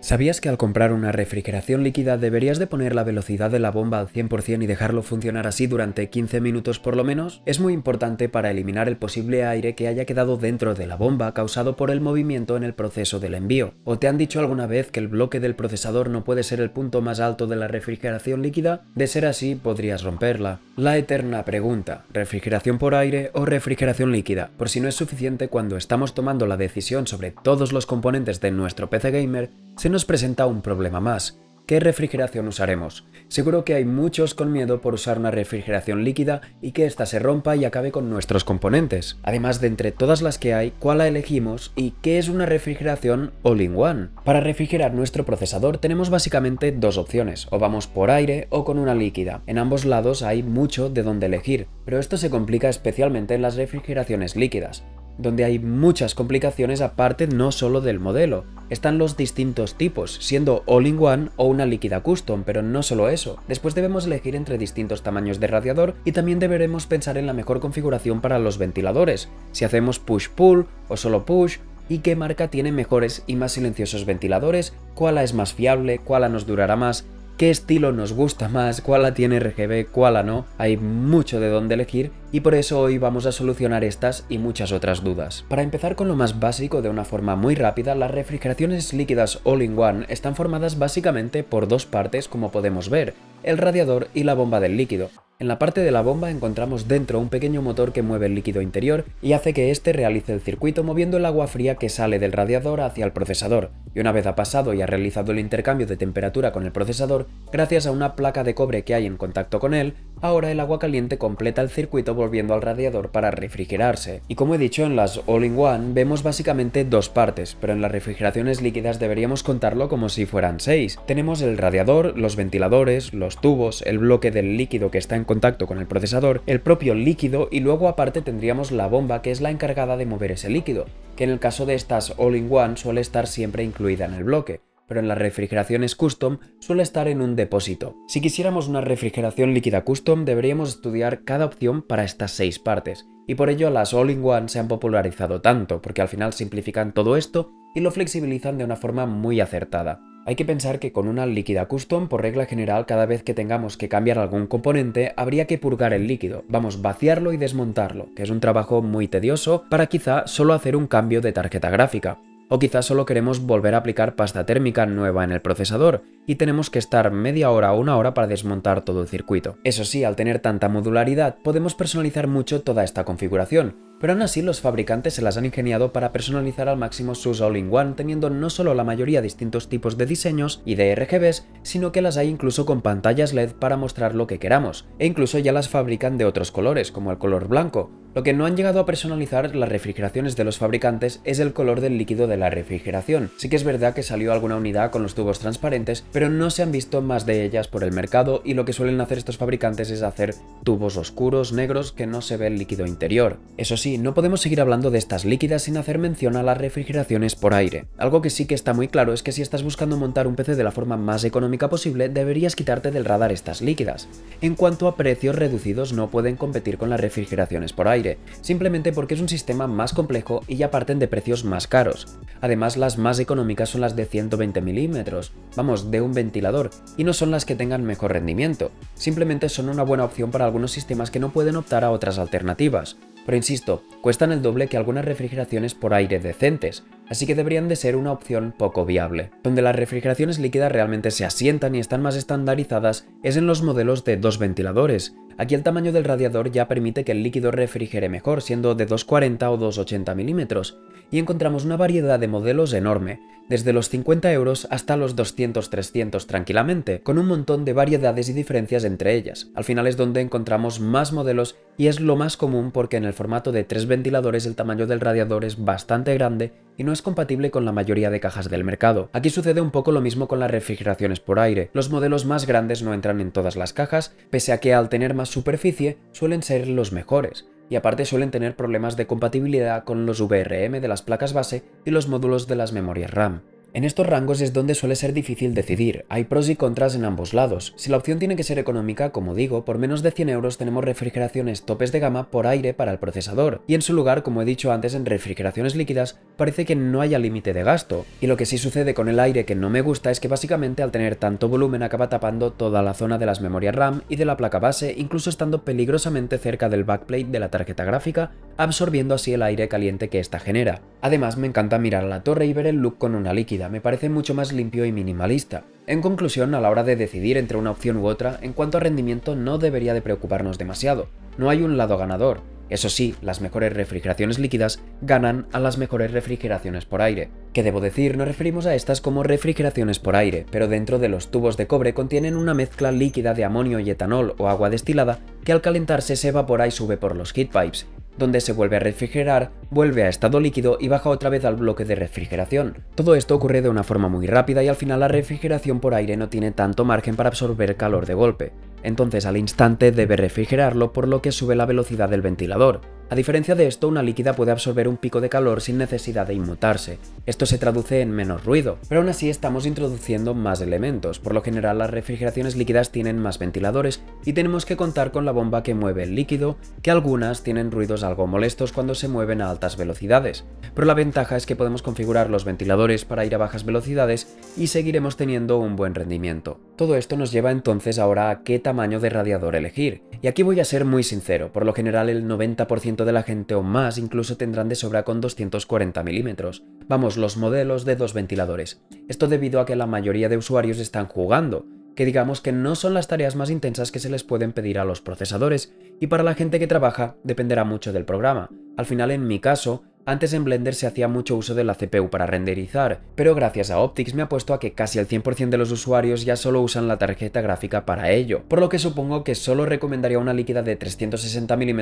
¿Sabías que al comprar una refrigeración líquida deberías de poner la velocidad de la bomba al 100% y dejarlo funcionar así durante 15 minutos por lo menos? Es muy importante para eliminar el posible aire que haya quedado dentro de la bomba causado por el movimiento en el proceso del envío. ¿O te han dicho alguna vez que el bloque del procesador no puede ser el punto más alto de la refrigeración líquida? De ser así, podrías romperla. La eterna pregunta, ¿refrigeración por aire o refrigeración líquida? Por si no es suficiente, cuando estamos tomando la decisión sobre todos los componentes de nuestro PC gamer, se nos presenta un problema más. ¿Qué refrigeración usaremos? Seguro que hay muchos con miedo por usar una refrigeración líquida y que ésta se rompa y acabe con nuestros componentes. Además de entre todas las que hay, ¿cuál la elegimos y qué es una refrigeración all-in-one? Para refrigerar nuestro procesador tenemos básicamente dos opciones, o vamos por aire o con una líquida. En ambos lados hay mucho de dónde elegir, pero esto se complica especialmente en las refrigeraciones líquidas, donde hay muchas complicaciones aparte no solo del modelo. Están los distintos tipos, siendo all-in-one o una líquida custom, pero no solo eso. Después debemos elegir entre distintos tamaños de radiador y también deberemos pensar en la mejor configuración para los ventiladores, si hacemos push-pull o solo push, y qué marca tiene mejores y más silenciosos ventiladores, cuál es más fiable, cuál nos durará más, qué estilo nos gusta más, cuál tiene RGB, cuál no. Hay mucho de dónde elegir y por eso hoy vamos a solucionar estas y muchas otras dudas. Para empezar con lo más básico de una forma muy rápida, las refrigeraciones líquidas all-in-one están formadas básicamente por dos partes, como podemos ver, el radiador y la bomba del líquido. En la parte de la bomba encontramos dentro un pequeño motor que mueve el líquido interior y hace que éste realice el circuito moviendo el agua fría que sale del radiador hacia el procesador, y una vez ha pasado y ha realizado el intercambio de temperatura con el procesador, gracias a una placa de cobre que hay en contacto con él, ahora el agua caliente completa el circuito volviendo al radiador para refrigerarse. Y como he dicho, en las all-in-one vemos básicamente dos partes, pero en las refrigeraciones líquidas deberíamos contarlo como si fueran 6. Tenemos el radiador, los ventiladores, los tubos, el bloque del líquido que está en contacto con el procesador, el propio líquido y luego aparte tendríamos la bomba que es la encargada de mover ese líquido, que en el caso de estas all-in-one suele estar siempre incluida en el bloque, pero en las refrigeraciones custom suele estar en un depósito. Si quisiéramos una refrigeración líquida custom deberíamos estudiar cada opción para estas 6 partes, y por ello las all-in-one se han popularizado tanto, porque al final simplifican todo esto y lo flexibilizan de una forma muy acertada. Hay que pensar que con una líquida custom, por regla general, cada vez que tengamos que cambiar algún componente, habría que purgar el líquido, vaciarlo y desmontarlo, que es un trabajo muy tedioso para quizá solo hacer un cambio de tarjeta gráfica. O quizás solo queremos volver a aplicar pasta térmica nueva en el procesador y tenemos que estar media hora o una hora para desmontar todo el circuito. Eso sí, al tener tanta modularidad podemos personalizar mucho toda esta configuración, pero aún así los fabricantes se las han ingeniado para personalizar al máximo sus all-in-one, teniendo no solo la mayoría de distintos tipos de diseños y de RGBs, sino que las hay incluso con pantallas LED para mostrar lo que queramos, e incluso ya las fabrican de otros colores, como el color blanco. Lo que no han llegado a personalizar las refrigeraciones de los fabricantes es el color del líquido de la refrigeración. Sí que es verdad que salió alguna unidad con los tubos transparentes, pero no se han visto más de ellas por el mercado y lo que suelen hacer estos fabricantes es hacer tubos oscuros, negros, que no se ve el líquido interior. Eso sí, no podemos seguir hablando de estas líquidas sin hacer mención a las refrigeraciones por aire. Algo que sí que está muy claro es que si estás buscando montar un PC de la forma más económica posible, deberías quitarte del radar estas líquidas. En cuanto a precios reducidos, no pueden competir con las refrigeraciones por aire, simplemente porque es un sistema más complejo y ya parten de precios más caros. Además, las más económicas son las de 120 milímetros, de un ventilador, y no son las que tengan mejor rendimiento. Simplemente son una buena opción para algunos sistemas que no pueden optar a otras alternativas. Pero insisto, cuestan el doble que algunas refrigeraciones por aire decentes, así que deberían de ser una opción poco viable. Donde las refrigeraciones líquidas realmente se asientan y están más estandarizadas es en los modelos de dos ventiladores. Aquí el tamaño del radiador ya permite que el líquido refrigere mejor, siendo de 240 o 280 milímetros, y encontramos una variedad de modelos enorme, desde los 50 € hasta los 200-300 tranquilamente, con un montón de variedades y diferencias entre ellas. Al final es donde encontramos más modelos y es lo más común porque en el formato de 3 ventiladores el tamaño del radiador es bastante grande y no es compatible con la mayoría de cajas del mercado. Aquí sucede un poco lo mismo con las refrigeraciones por aire. Los modelos más grandes no entran en todas las cajas, pese a que al tener más superficie suelen ser los mejores. Y aparte suelen tener problemas de compatibilidad con los VRM de las placas base y los módulos de las memorias RAM. En estos rangos es donde suele ser difícil decidir, hay pros y contras en ambos lados. Si la opción tiene que ser económica, como digo, por menos de 100 euros tenemos refrigeraciones topes de gama por aire para el procesador, y en su lugar, como he dicho antes, en refrigeraciones líquidas parece que no haya límite de gasto, y lo que sí sucede con el aire que no me gusta es que básicamente al tener tanto volumen acaba tapando toda la zona de las memorias RAM y de la placa base, incluso estando peligrosamente cerca del backplate de la tarjeta gráfica, absorbiendo así el aire caliente que ésta genera. Además, me encanta mirar a la torre y ver el look con una líquida, me parece mucho más limpio y minimalista. En conclusión, a la hora de decidir entre una opción u otra, en cuanto a rendimiento no debería de preocuparnos demasiado, no hay un lado ganador. Eso sí, las mejores refrigeraciones líquidas ganan a las mejores refrigeraciones por aire. ¿Qué debo decir? Nos referimos a estas como refrigeraciones por aire, pero dentro de los tubos de cobre contienen una mezcla líquida de amonio y etanol o agua destilada que al calentarse se evapora y sube por los heat pipes, donde se vuelve a refrigerar, vuelve a estado líquido y baja otra vez al bloque de refrigeración. Todo esto ocurre de una forma muy rápida y al final la refrigeración por aire no tiene tanto margen para absorber calor de golpe. Entonces al instante debe refrigerarlo, por lo que sube la velocidad del ventilador. A diferencia de esto, una líquida puede absorber un pico de calor sin necesidad de inmutarse. Esto se traduce en menos ruido, pero aún así estamos introduciendo más elementos. Por lo general, las refrigeraciones líquidas tienen más ventiladores y tenemos que contar con la bomba que mueve el líquido, que algunas tienen ruidos algo molestos cuando se mueven a altas velocidades. Pero la ventaja es que podemos configurar los ventiladores para ir a bajas velocidades y seguiremos teniendo un buen rendimiento. Todo esto nos lleva entonces ahora a qué tamaño de radiador elegir. Y aquí voy a ser muy sincero, por lo general el 90% de la gente o más incluso tendrán de sobra con 240 milímetros. Vamos, los modelos de dos ventiladores. Esto debido a que la mayoría de usuarios están jugando, que digamos que no son las tareas más intensas que se les pueden pedir a los procesadores, y para la gente que trabaja dependerá mucho del programa. Al final, en mi caso, antes en Blender se hacía mucho uso de la CPU para renderizar, pero gracias a Optix me apuesto a que casi el 100% de los usuarios ya solo usan la tarjeta gráfica para ello, por lo que supongo que solo recomendaría una líquida de 360 mm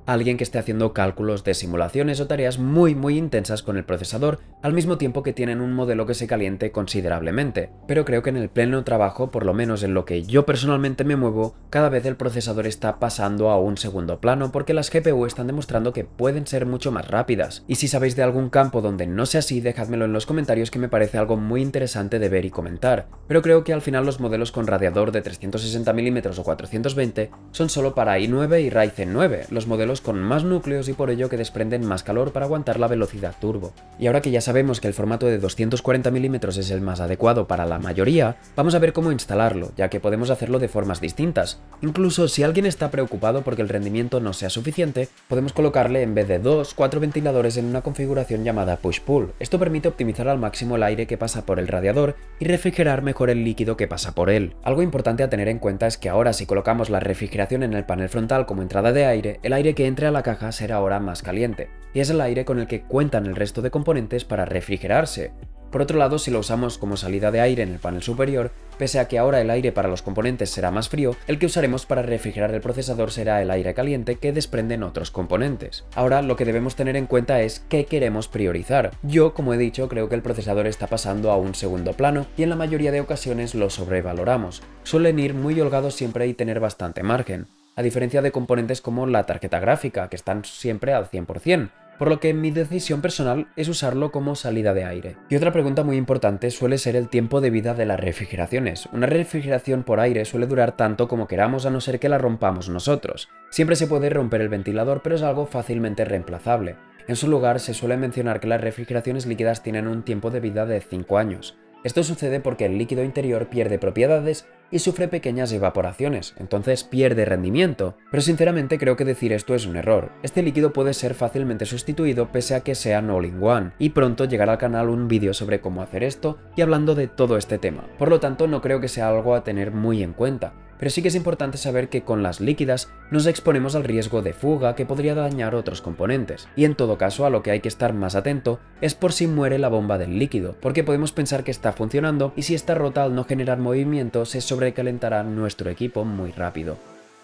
a alguien que esté haciendo cálculos de simulaciones o tareas muy intensas con el procesador, al mismo tiempo que tienen un modelo que se caliente considerablemente. Pero creo que en el pleno trabajo, por lo menos en lo que yo personalmente me muevo, cada vez el procesador está pasando a un segundo plano porque las GPU están demostrando que pueden ser mucho más rápidas. Y si sabéis de algún campo donde no sea así, dejádmelo en los comentarios, que me parece algo muy interesante de ver y comentar. Pero creo que al final los modelos con radiador de 360 mm o 420 son solo para i9 y Ryzen 9, los modelos con más núcleos y por ello que desprenden más calor para aguantar la velocidad turbo. Y ahora que ya sabemos que el formato de 240 mm es el más adecuado para la mayoría, vamos a ver cómo instalarlo, ya que podemos hacerlo de formas distintas. Incluso si alguien está preocupado porque el rendimiento no sea suficiente, podemos colocarle en vez de 4 ventiladores en una configuración llamada push-pull. Esto permite optimizar al máximo el aire que pasa por el radiador y refrigerar mejor el líquido que pasa por él. Algo importante a tener en cuenta es que ahora, si colocamos la refrigeración en el panel frontal como entrada de aire, el aire que entre a la caja será ahora más caliente, y es el aire con el que cuentan el resto de componentes para refrigerarse. Por otro lado, si lo usamos como salida de aire en el panel superior, pese a que ahora el aire para los componentes será más frío, el que usaremos para refrigerar el procesador será el aire caliente que desprenden otros componentes. Ahora lo que debemos tener en cuenta es qué queremos priorizar. Yo, como he dicho, creo que el procesador está pasando a un segundo plano y en la mayoría de ocasiones lo sobrevaloramos. Suelen ir muy holgados siempre y tener bastante margen, a diferencia de componentes como la tarjeta gráfica, que están siempre al 100%. Por lo que mi decisión personal es usarlo como salida de aire. Y otra pregunta muy importante suele ser el tiempo de vida de las refrigeraciones. Una refrigeración por aire suele durar tanto como queramos, a no ser que la rompamos nosotros. Siempre se puede romper el ventilador, pero es algo fácilmente reemplazable. En su lugar, se suele mencionar que las refrigeraciones líquidas tienen un tiempo de vida de 5 años. Esto sucede porque el líquido interior pierde propiedades y sufre pequeñas evaporaciones, entonces pierde rendimiento. Pero sinceramente creo que decir esto es un error. Este líquido puede ser fácilmente sustituido pese a que sea all-in-one, y pronto llegará al canal un vídeo sobre cómo hacer esto y hablando de todo este tema. Por lo tanto, no creo que sea algo a tener muy en cuenta. Pero sí que es importante saber que con las líquidas nos exponemos al riesgo de fuga que podría dañar otros componentes, y en todo caso a lo que hay que estar más atento es por si muere la bomba del líquido, porque podemos pensar que está funcionando y si está rota al no generar movimiento se sobrecalentará nuestro equipo muy rápido.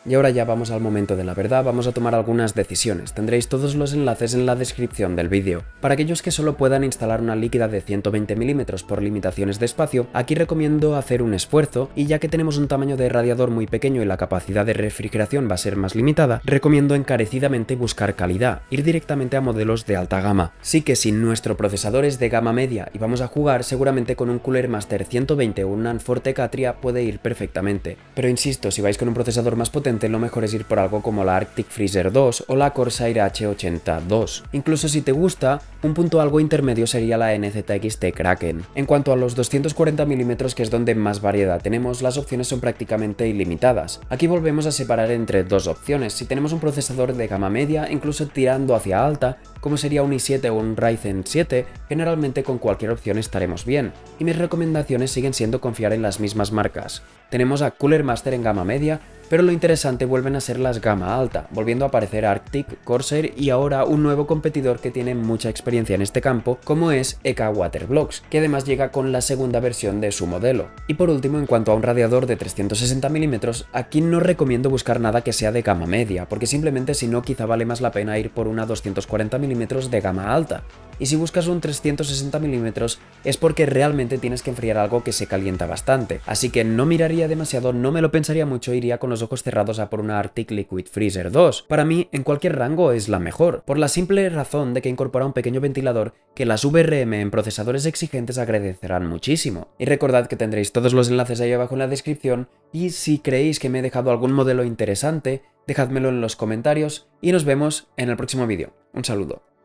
Y ahora ya vamos al momento de la verdad, vamos a tomar algunas decisiones. Tendréis todos los enlaces en la descripción del vídeo. Para aquellos que solo puedan instalar una líquida de 120 mm por limitaciones de espacio, aquí recomiendo hacer un esfuerzo, y ya que tenemos un tamaño de radiador muy pequeño y la capacidad de refrigeración va a ser más limitada, recomiendo encarecidamente buscar calidad, ir directamente a modelos de alta gama. Sí que si nuestro procesador es de gama media y vamos a jugar, seguramente con un Cooler Master 120 o un Nanforte Catria puede ir perfectamente. Pero insisto, si vais con un procesador más potente, lo mejor es ir por algo como la Arctic Freezer 2 o la Corsair H80 II. Incluso si te gusta, un punto algo intermedio sería la NZXT Kraken. En cuanto a los 240 mm, que es donde más variedad tenemos, las opciones son prácticamente ilimitadas. Aquí volvemos a separar entre dos opciones. Si tenemos un procesador de gama media, incluso tirando hacia alta, como sería un i7 o un Ryzen 7, generalmente con cualquier opción estaremos bien, y mis recomendaciones siguen siendo confiar en las mismas marcas. Tenemos a Cooler Master en gama media, pero lo interesante vuelven a ser las gama alta, volviendo a aparecer Arctic, Corsair y ahora un nuevo competidor que tiene mucha experiencia en este campo, como es EK Waterblocks, que además llega con la segunda versión de su modelo. Y por último, en cuanto a un radiador de 360 mm, aquí no recomiendo buscar nada que sea de gama media, porque simplemente si no quizá vale más la pena ir por una 240 mm de gama alta. Y si buscas un 360 mm es porque realmente tienes que enfriar algo que se calienta bastante, así que no miraría demasiado, no me lo pensaría mucho, iría con los ojos cerrados a por una Arctic Liquid Freezer 2. Para mí, en cualquier rango es la mejor, por la simple razón de que incorpora un pequeño ventilador que las VRM en procesadores exigentes agradecerán muchísimo. Y recordad que tendréis todos los enlaces ahí abajo en la descripción, y si creéis que me he dejado algún modelo interesante, dejádmelo en los comentarios y nos vemos en el próximo vídeo. Un saludo.